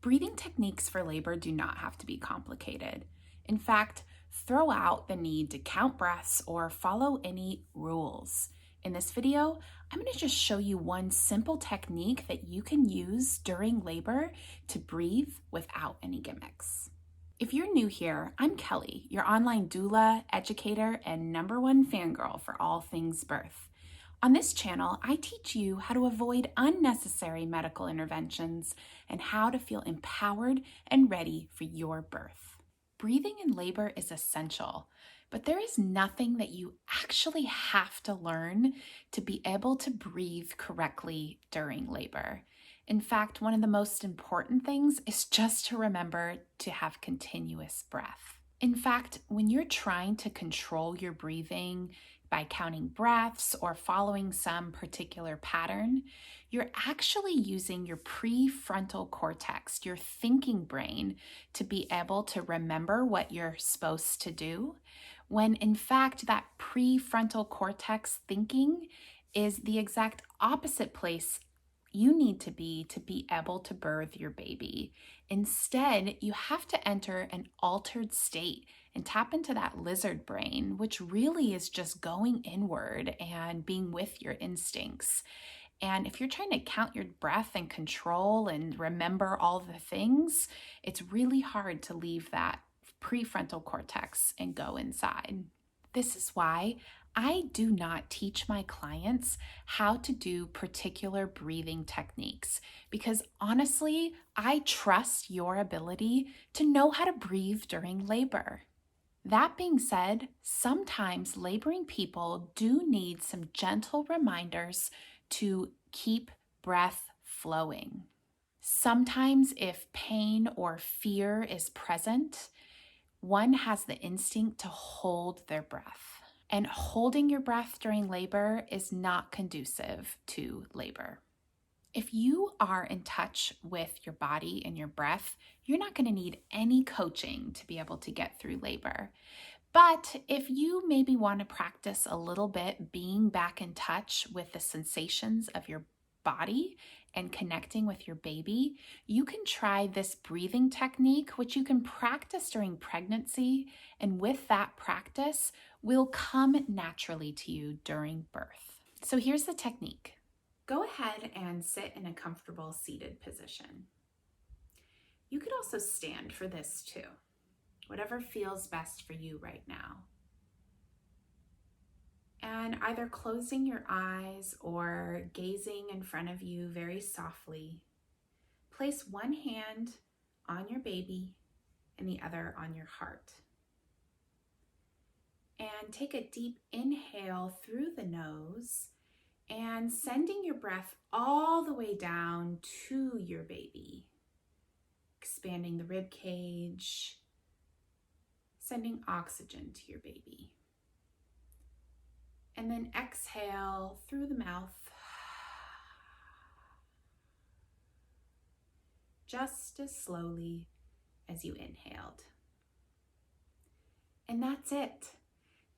Breathing techniques for labor do not have to be complicated. In fact, throw out the need to count breaths or follow any rules. In this video, I'm going to just show you one simple technique that you can use during labor to breathe without any gimmicks. If you're new here, I'm Kelly, your online doula, educator, and #1 fangirl for all things birth. On this channel, I teach you how to avoid unnecessary medical interventions and how to feel empowered and ready for your birth. Breathing in labor is essential, but there is nothing that you actually have to learn to be able to breathe correctly during labor. In fact, one of the most important things is just to remember to have continuous breath. In fact, when you're trying to control your breathing by counting breaths or following some particular pattern, you're actually using your prefrontal cortex, your thinking brain, to be able to remember what you're supposed to do, when in fact that prefrontal cortex thinking is the exact opposite place you need to be able to birth your baby. Instead, you have to enter an altered state and tap into that lizard brain, which really is just going inward and being with your instincts. And if you're trying to count your breath and control and remember all the things, it's really hard to leave that prefrontal cortex and go inside. This is why I do not teach my clients how to do particular breathing techniques because honestly, I trust your ability to know how to breathe during labor. That being said, sometimes laboring people do need some gentle reminders to keep breath flowing. Sometimes if pain or fear is present, one has the instinct to hold their breath. And holding your breath during labor is not conducive to labor. If you are in touch with your body and your breath, you're not going to need any coaching to be able to get through labor. But if you maybe want to practice a little bit being back in touch with the sensations of your body and connecting with your baby, you can try this breathing technique, which you can practice during pregnancy. And with that practice, will come naturally to you during birth. So here's the technique. Go ahead and sit in a comfortable seated position. You could also stand for this too, whatever feels best for you right now. And either closing your eyes or gazing in front of you very softly, place one hand on your baby and the other on your heart. And take a deep inhale through the nose and sending your breath all the way down to your baby, expanding the rib cage, sending oxygen to your baby. And then exhale through the mouth, just as slowly as you inhaled. And that's it.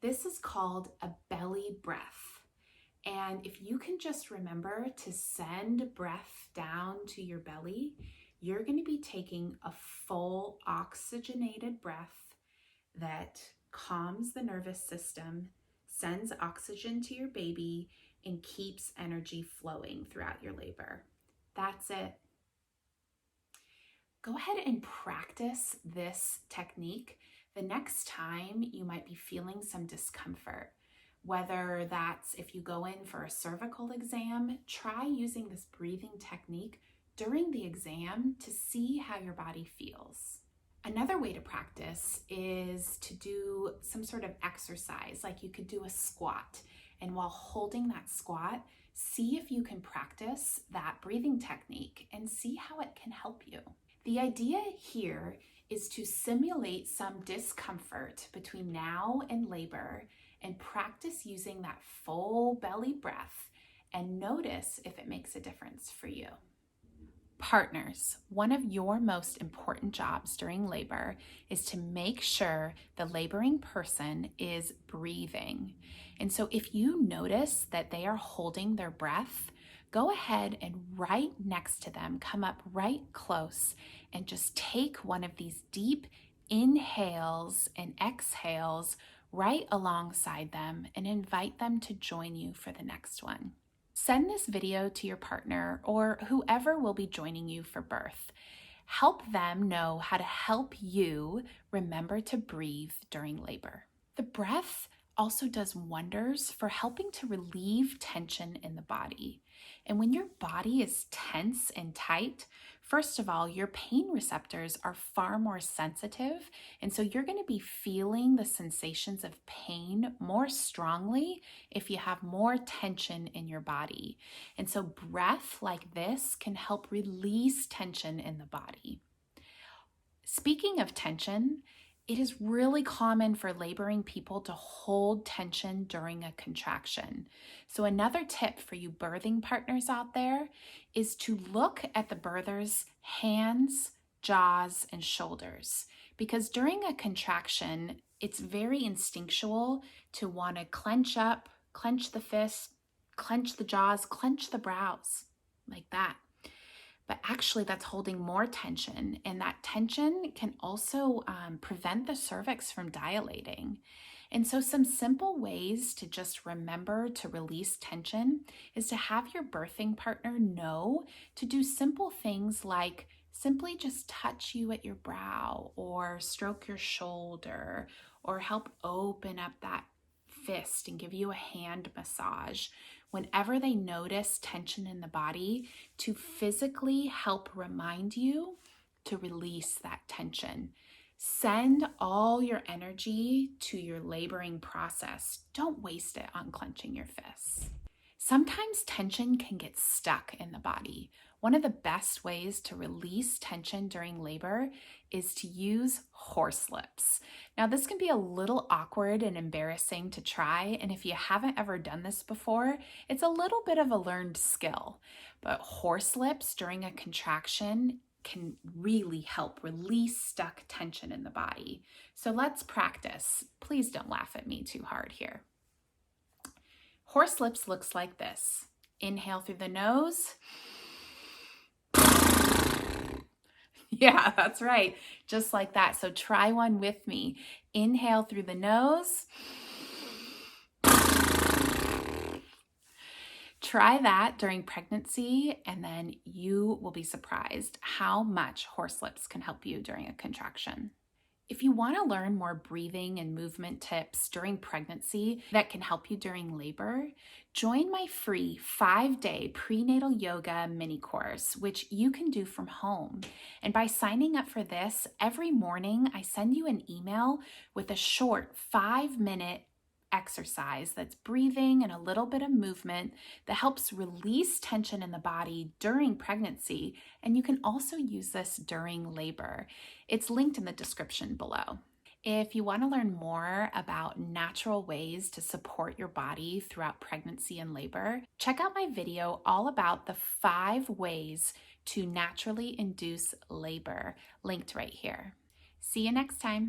This is called a belly breath. And if you can just remember to send breath down to your belly, you're going to be taking a full oxygenated breath that calms the nervous system, sends oxygen to your baby, and keeps energy flowing throughout your labor. That's it. Go ahead and practice this technique the next time you might be feeling some discomfort. Whether that's if you go in for a cervical exam, try using this breathing technique during the exam to see how your body feels. Another way to practice is to do some sort of exercise, like you could do a squat. And while holding that squat, see if you can practice that breathing technique and see how it can help you. The idea here is to simulate some discomfort between now and labor and practice using that full belly breath and notice if it makes a difference for you. Partners, one of your most important jobs during labor is to make sure the laboring person is breathing. And so if you notice that they are holding their breath, go ahead and right next to them, come up right close and just take one of these deep inhales and exhales right alongside them and invite them to join you for the next one. Send this video to your partner or whoever will be joining you for birth. Help them know how to help you remember to breathe during labor. The breath also does wonders for helping to relieve tension in the body. And when your body is tense and tight, first of all, your pain receptors are far more sensitive. And so you're going to be feeling the sensations of pain more strongly if you have more tension in your body. And so breath like this can help release tension in the body. Speaking of tension, it is really common for laboring people to hold tension during a contraction. So another tip for you birthing partners out there is to look at the birther's hands, jaws, and shoulders. Because during a contraction, it's very instinctual to want to clench up, clench the fist, clench the jaws, clench the brows, like that. But actually that's holding more tension, and that tension can also prevent the cervix from dilating. And so some simple ways to just remember to release tension is to have your birthing partner know to do simple things like simply just touch you at your brow or stroke your shoulder or help open up that fist and give you a hand massage whenever they notice tension in the body, to physically help remind you to release that tension. Send all your energy to your laboring process. Don't waste it on clenching your fists. Sometimes tension can get stuck in the body. One of the best ways to release tension during labor is to use horse lips. Now, this can be a little awkward and embarrassing to try, and if you haven't ever done this before, it's a little bit of a learned skill. But horse lips during a contraction can really help release stuck tension in the body. So let's practice. Please don't laugh at me too hard here. Horse lips looks like this. Inhale through the nose. Yeah, that's right. Just like that. So try one with me. Inhale through the nose. Try that during pregnancy, and then you will be surprised how much horse lips can help you during a contraction. If you want to learn more breathing and movement tips during pregnancy that can help you during labor, join my free 5-day prenatal yoga mini course, which you can do from home. And by signing up for this, every morning I send you an email with a short 5-minute exercise that's breathing and a little bit of movement that helps release tension in the body during pregnancy, and you can also use this during labor. It's linked in the description below. If you want to learn more about natural ways to support your body throughout pregnancy and labor, check out my video all about the 5 ways to naturally induce labor, linked right here. See you next time.